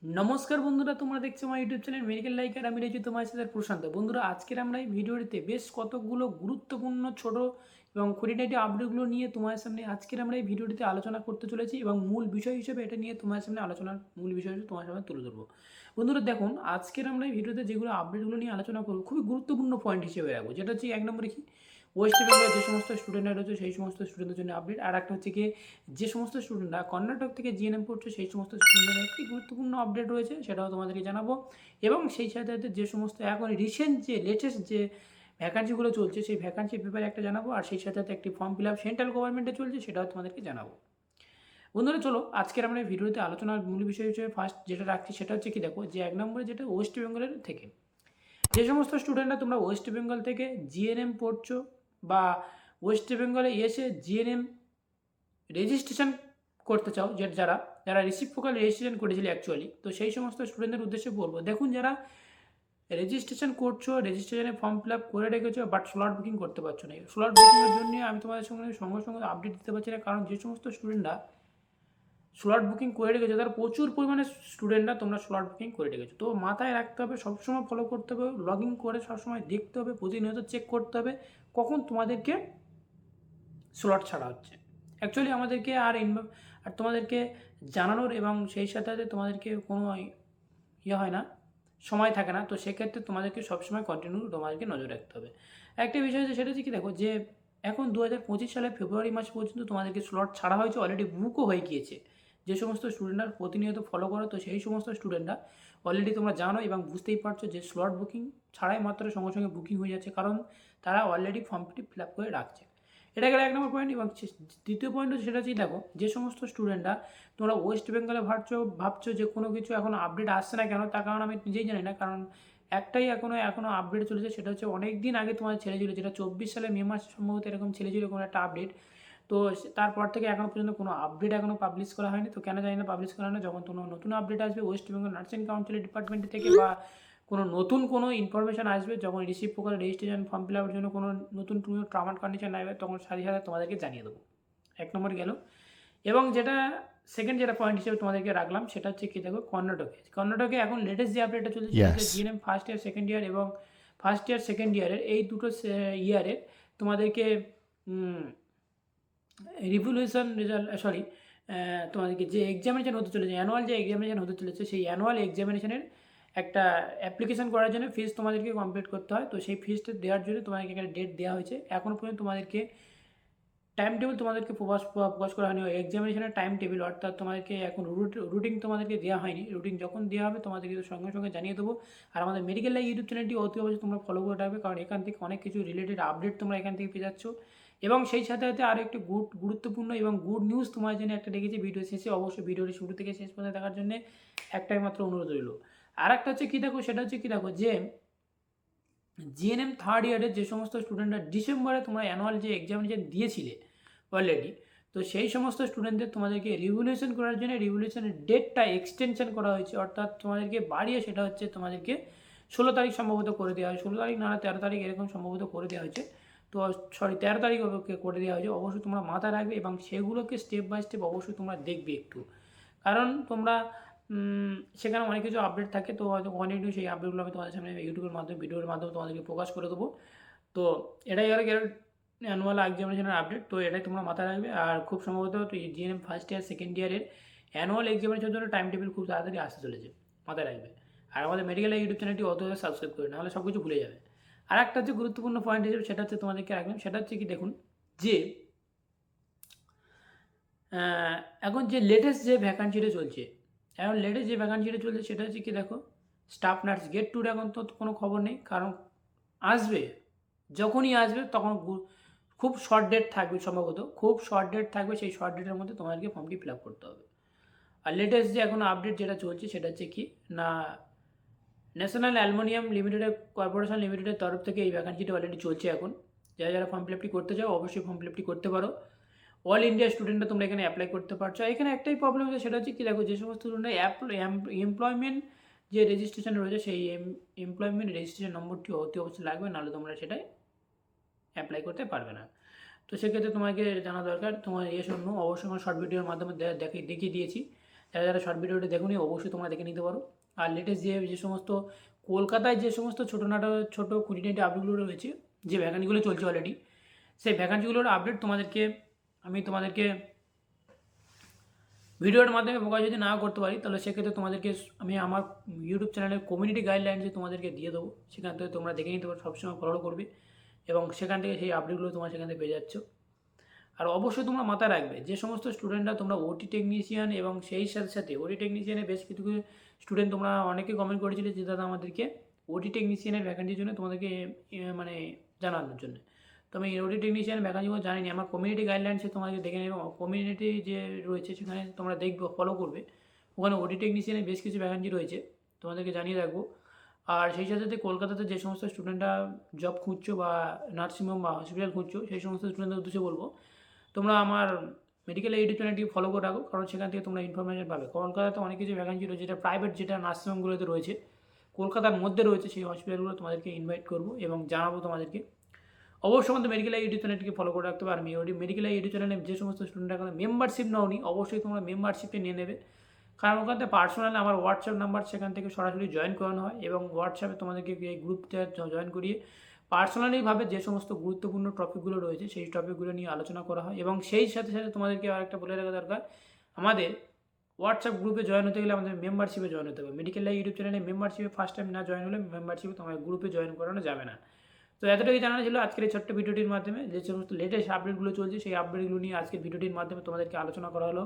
নমস্কার বন্ধুরা, তোমরা দেখছো আমার ইউটিউব চ্যানেল মেডিকেল লাইক আর আমি রয়েছি তোমার সাথে প্রশান্ত। বন্ধুরা, আজকের আমরা এই ভিডিওটিতে বেশ কতকগুলো গুরুত্বপূর্ণ ছোট এবং খুঁটিনাটি আপডেটগুলো নিয়ে তোমার সামনে আজকের আমরা এই ভিডিওটিতে আলোচনা করতে চলেছি এবং মূল বিষয় হিসেবে এটা নিয়ে তোমার সামনে আলোচনার মূল বিষয় হিসেবে তোমার সামনে তুলে ধরবো। বন্ধুরা দেখুন, আজকের আমরা এই ভিডিওতে যেগুলো আপডেটগুলো নিয়ে আলোচনা করবো খুবই গুরুত্বপূর্ণ পয়েন্ট হিসেবে রাখবো, যেটা হচ্ছে এক নম্বরে কি ওয়েস্ট বেঙ্গলের যে সমস্ত স্টুডেন্টরা রয়েছে সেই সমস্ত স্টুডেন্টদের জন্য আপডেট। আর একটা হচ্ছে কি যে সমস্ত স্টুডেন্টরা কর্ণাটক থেকে জিএনএম পড়ছে সেই সমস্ত স্টুডেন্টদের একটি গুরুত্বপূর্ণ আপডেট রয়েছে, সেটাও তোমাদেরকে জানাবো। এবং সেই সাথে সাথে যে সমস্ত এখন রিসেন্ট যে লেটেস্ট যে ভ্যাকান্সিগুলো চলছে সেই ভ্যাকান্সির ব্যাপারে একটা জানাবো। আর সেই সাথে সাথে একটি ফর্ম ফিল আপ সেন্ট্রাল গভর্নমেন্টে চলছে, সেটাও তোমাদেরকে জানাবো। বন্ধুরা চলো, আজকের আমরা এই ভিডিওতে আলোচনার মূল বিষয় হিসেবে ফার্স্ট যেটা রাখছি সেটা হচ্ছে কি, দেখো যে এক নম্বরে যেটা ওয়েস্ট বেঙ্গলের থেকে যে সমস্ত স্টুডেন্টরা তোমরা ওয়েস্ট বেঙ্গল থেকে জিএনএম পড়ছো বা ওয়েস্ট বেঙ্গলে এসে জিএনএম রেজিস্ট্রেশন করতে চাও, যে যারা যারা রিসিপ্রোকাল রেজিস্ট্রেশন করেছিল অ্যাকচুয়ালি, তো সেই সমস্ত স্টুডেন্টদের উদ্দেশ্যে বলবো, দেখুন যারা রেজিস্ট্রেশন করছো, রেজিস্ট্রেশনে ফর্ম ফিল আপ করে রেখেছো বাট স্লট বুকিং করতে পারছো না, স্লট বুকিংয়ের জন্য আমি তোমাদের সঙ্গে সঙ্গে সঙ্গে আপডেট দিতে পারছি না, কারণ যে সমস্ত স্টুডেন্টরা স্লট বুকিং করে রেখেছো তারা প্রচুর পরিমাণে স্টুডেন্টরা তোমরা স্লট বুকিং করে রেখেছো। তো মাথায় রাখতে হবে, সবসময় ফলো করতে হবে, লগ ইন করে সবসময় দেখতে হবে, প্রতিনিয়ত চেক করতে হবে কখন তোমাদেরকে স্লট ছাড়া হচ্ছে। অ্যাকচুয়ালি আমাদেরকে আর তোমাদেরকে জানানোর এবং সেই সাথে সাথে তোমাদেরকে কোনো ইয়ে হয় না, সময় থাকে না। তো সেক্ষেত্রে তোমাদেরকে সবসময় কন্টিনিউ তোমাদেরকে নজর রাখতে হবে। একটা বিষয় আছে, সেটা হচ্ছে কি, দেখো যে এখন 2025 সালে ফেব্রুয়ারি মাস পর্যন্ত তোমাদেরকে স্লট ছাড়া হয়েছে, অলরেডি বুকও হয়ে গিয়েছে। যে সমস্ত স্টুডেন্টরা প্রতিনিয়ত ফলো করো, তো সেই সমস্ত স্টুডেন্টরা অলরেডি তোমরা জানো এবং বুঝতেই পারছো যে স্লট বুকিং ছাড়াই মাত্র সঙ্গে সঙ্গে বুকিং হয়ে যাচ্ছে, কারণ তারা অলরেডি ফর্মটি ফিল আপ করে রাখছে। এটা গেলে এক নম্বর পয়েন্ট। এবং দ্বিতীয় পয়েন্ট হচ্ছে সেটা হচ্ছে, দেখো যে সমস্ত স্টুডেন্টরা তোমরা ওয়েস্ট বেঙ্গলে ভাবছো যে কোনো কিছু এখনও আপডেট আসছে না কেন, তার কারণ আমি নিজেই জানি না। কারণ একটাই এখনও আপডেট চলেছে, সেটা হচ্ছে অনেক দিন আগে তোমাদের ছেড়েছিল, যেটা 24 সালে মে মাস সম্ভবত এরকম ছেড়েছিল কোনো একটা আপডেট। তো তারপর থেকে এখনও পর্যন্ত কোনো আপডেট এখনও পাবলিশ করা হয়নি। তো কেন জানি না পাবলিশ করা হয় না, যখন কোনো নতুন আপডেট আসবে ওয়েস্ট বেঙ্গল নার্সিং কাউন্সিলের ডিপার্টমেন্ট থেকে বা কোনো নতুন কোনো ইনফরমেশান আসবে, যখন রিসিভ প্রকার রেজিস্ট্রেশন ফর্ম ফিল আপের জন্য কোনো নতুন টার্ম অ্যান্ড কন্ডিশন আসবে, তখন সাথে সাথে তোমাদেরকে জানিয়ে দেবো। এক নম্বর গেল। এবং যেটা সেকেন্ড যেটা পয়েন্ট হিসেবে তোমাদেরকে রাখলাম সেটা হচ্ছে কি, দেখো কর্ণাটকে এখন লেটেস্ট যে আপডেটটা চলছে সেটা হচ্ছে Yes. GNM first year second year এবং ফার্স্ট ইয়ার সেকেন্ড ইয়ারের এই দুটো ইয়ারের তোমাদেরকে রিভলিউশন রেজাল্ট তোমাদেরকে যে এক্সামিনেশন হতে চলেছে, অ্যানুয়াল যে এক্সামিনেশন হতে চলেছে, সেই অ্যানুয়াল এক্সামিনেশনের একটা অ্যাপ্লিকেশন করার জন্য ফিস তোমাদেরকে কমপ্লিট করতে হয়। তো সেই ফিসটা দেওয়ার জন্য তোমাদেরকে একটা ডেট দেওয়া হয়েছে। এখনও পর্যন্ত তোমাদেরকে টাইম টেবিল তোমাদেরকে প্রকাশ করা হয়নি, এক্সামিনেশনের টাইম টেবিল, অর্থাৎ তোমাদেরকে এখন রুটিন তোমাদেরকে দেওয়া হয়নি। রুটিন যখন দেওয়া হবে তোমাদেরকে সঙ্গে সঙ্গে জানিয়ে দেবো। আর আমাদের মেডিকেল লাইভ ইউটিউব চ্যানেলটি অতি অবশ্যই তোমরা ফলো করে রাখবে, কারণ এখান থেকে অনেক কিছু রিলেটেড আপডেট তোমরা এখান থেকে পেয়ে যাচ্ছ। এবং সেই সাথে সাথে আরও একটি গুরুত্বপূর্ণ এবং গুড নিউজ তোমার জন্য একটা রেখেছি ভিডিও শেষে, অবশ্যই ভিডিওটি শুরু থেকে শেষ পর্যন্ত দেখার জন্য একটাই মাত্র অনুরোধ রইল। আর একটা হচ্ছে কী, দেখো সেটা হচ্ছে কি, দেখো যে জিএনএম থার্ড ইয়ারের যে সমস্ত স্টুডেন্টরা ডিসেম্বরে তোমরা অ্যানুয়াল যে এক্সামিনেশন দিয়েছিলে অলরেডি, তো সেই সমস্ত স্টুডেন্টদের তোমাদেরকে রিভলিউশন করার জন্য রিভলিউশনের ডেটটা এক্সটেনশন করা হয়েছে, অর্থাৎ তোমাদেরকে বাড়িয়ে সেটা হচ্ছে তোমাদেরকে 16 তারিখ সম্ভবত করে দেওয়া হয়, 16 তারিখ না 13 তারিখ এরকম সম্ভবত করে দেওয়া হয়েছে। তো 13 তারিখ করে দেওয়া হয়েছে, অবশ্যই তোমরা মাথায় রাখবে এবং সেগুলোকে স্টেপ বাই স্টেপ অবশ্যই তোমরা দেখবে একটু, কারণ তোমরা সেখানে অনেক কিছু আপডেট থাকে। তো হয়তো কন্টিনিউ সেই আপডেটগুলো আমি তোমাদের সামনে ইউটিউবের মাধ্যমে ভিডিওর মাধ্যমে তোমাদেরকে প্রকাশ করে দেবো। তো এটাই আর অ্যানুয়াল এক্সামিনেশনের আপডেট, তো এটাই তোমরা মাথায় রাখবে। আর খুব সম্ভবত জিএনএম ফার্স্ট ইয়ার সেকেন্ড ইয়ারের অ্যানুয়াল এক্সামিনেশনের জন্য টাইম টেবিল খুব তাড়াতাড়ি আসতে চলেছে, মাথায় রাখবে। আর আমাদের মেডিকেল ইউটিউব চ্যানেলটি অত সাবস্ক্রাইব করে, নাহলে সব কিছু ভুলে যাবে। আর একটা হচ্ছে গুরুত্বপূর্ণ পয়েন্ট হিসেবে সেটা হচ্ছে তোমাদেরকে রাখলাম, সেটা হচ্ছে কি, দেখুন যে এখন যে লেটেস্ট যে ভ্যাকান্সিটা চলছে, সেটা হচ্ছে কি, দেখো স্টাফ নার্স গেট টুর এখন তো কোনো খবর নেই, কারণ আসবে, যখনই আসবে তখন খুব শর্ট ডেট থাকবে, সম্ভবত খুব শর্ট ডেট থাকবে, সেই শর্ট ডেটের মধ্যে তোমাদেরকে ফর্মটি ফিল আপ করতে হবে। আর লেটেস্ট যে এখন আপডেট যেটা চলছে সেটা হচ্ছে কি না, ন্যাশনাল অ্যালুমিনিয়াম লিমিটেডের কর্পোরেশন লিমিটেডের তরফ থেকে এই ভ্যাকান্সিটি অলরেডি চলছে এখন। যারা যারা ফর্ম ফিল আপটি করতে চাও অবশ্যই ফর্ম ফিল আপটি করতে পারো। অল ইন্ডিয়া স্টুডেন্টরা তোমরা এখানে অ্যাপ্লাই করতে পারছো। এখানে একটাই প্রবলেম আছে, সেটা হচ্ছে কি, দেখো যে সমস্ত স্টুডেন্টরা এমপ্লয়মেন্ট যে রেজিস্ট্রেশন রয়েছে সেই এমপ্লয়মেন্ট রেজিস্ট্রেশন নম্বরটি অতি অবশ্যই লাগবে, নাহলে তোমরা সেটাই অ্যাপ্লাই করতে পারবে না। তো সেক্ষেত্রে তোমাকে জানা দরকার, তোমার ইয়েস অন্য অবশ্যই আমার শর্ট ভিডিওর মাধ্যমে দেখিয়ে দিয়েছি, যারা যারা শর্ট ভিডিওটি দেখুনি অবশ্যই তোমরা দেখে নিতে পারো। আর লেটেস্ট যে সমস্ত কলকাতায় যে সমস্ত ছোটো খুঁটিনাটি আপডেটগুলো রয়েছে, যে ভ্যাকান্সিগুলো চলছে অলরেডি, সেই ভ্যাকান্সিগুলোর আপডেট তোমাদেরকে ভিডিওর মাধ্যমে প্রকাশ যদি না করতে পারি, তাহলে সেক্ষেত্রে তোমাদেরকে আমি আমার ইউটিউব চ্যানেলের কমিউনিটি গাইডলাইন্সে তোমাদেরকে দিয়ে দেবো। সেখান থেকে তোমরা দেখে নিতে পারো, সবসময় ফলো করবে এবং সেখান থেকে সেই আপডেটগুলো তোমরা সেখান থেকে পেয়ে যাচ্ছ। আর অবশ্যই তোমরা মাথায় রাখবে, যে সমস্ত স্টুডেন্টরা তোমরা ওটি টেকনিশিয়ান এবং সেই সাথে সাথে ওটি টেকনিশিয়ানের বেশ কিছু স্টুডেন্ট তোমরা অনেকে কমেন্ট করেছিলে যে দাদা আমাদেরকে ওটি টেকনিশিয়ানের ভ্যাকান্সির জন্য তোমাদেরকে মানে জানানোর জন্য। তো আমি ওটি টেকনিশিয়ান ভ্যাকান্সিগুলো জানিনি, আমার কমিউনিটি গাইডলাইন্সে তোমাদেরকে দেখে নেবে। কমিউনিটি যে রয়েছে সেখানে তোমরা দেখবে, ফলো করবে, ওখানে ওটি টেকনিশিয়ানের বেশ কিছু ভ্যাকান্সি রয়েছে, তোমাদেরকে জানিয়ে রাখবো। আর সেই সাথে সাথে কলকাতাতে যে সমস্ত স্টুডেন্টরা জব খুঁজছো বা নার্সিংহোম বা হসপিটাল খুঁজছো, সেই সমস্ত স্টুডেন্টদের উদ্দেশ্যে বলবো তোমরা আমার মেডিকেল ইউটিউব চ্যানেলটি ফলো করে রাখো, কারণ সেখান থেকে তোমরা ইনফরমেশন পাবে। কলকাতাতে অনেক কিছু ভ্যাকান্সি রয়েছে, যেটা প্রাইভেট, যেটা নার্সিংহোমগুলোতে রয়েছে, কলকাতার মধ্যে রয়েছে, সেই হসপিটালগুলো তোমাদেরকে ইনভাইট করবো এবং জানাবো তোমাদেরকে। অবশ্যই আমাদের মেডিকেল ইউটিউব চ্যানেলটিকে ফলো করে রাখতে পারবে। আর মেডিকেল ইউটিউব চ্যানেলে যে সমস্ত স্টুডেন্টরা এখন মেম্বারশিপ নাওনি, অবশ্যই তোমরা মেম্বারশিপটি নিয়ে নেবে, কারণ ওখান থেকে পার্সোনালি আমার হোয়াটসঅ্যাপ নাম্বার, সেখান থেকে সরাসরি জয়েন করানো হয় এবং হোয়াটসঅ্যাপে তোমাদেরকে এই গ্রুপটা জয়েন করিয়ে পার্সোনালিভাবে যে সমস্ত গুরুত্বপূর্ণ টপিকগুলো রয়েছে সেই টপিকগুলো নিয়ে আলোচনা করা হয়। এবং সেই সাথে সাথে তোমাদেরকে আরেকটা বলে রাখা দরকার, আমাদের হোয়াটসঅ্যাপ গ্রুপে জয়েন হতে গেলে আমাদের মেম্বারশিপে জয়েন হতে হবে। মেডিকেল লাইভ ইউটিউব চ্যানেলে মেম্বারশিপে ফার্স্ট টাইম না জয়েন হলে মেম্বারশিপে তোমার গ্রুপে জয়েন করানো যাবে না। তো এতটাই জানানো ছিল আজকের এই ছোট্ট ভিডিওটির মাধ্যমে, যে সমস্ত লেটেস্ট আপডেটগুলো চলছে সেই আপডেটগুলো নিয়ে আজকের ভিডিওটির মাধ্যমে তোমাদেরকে আলোচনা করা হলো।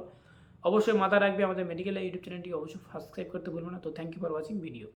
অবশ্যই মাথায় রাখবে, আমাদের মেডিকেল ইউটিউব চ্যানেলটি অবশ্যই সাবস্ক্রাইব করতে ভুলবে না। তো thank you for watching video.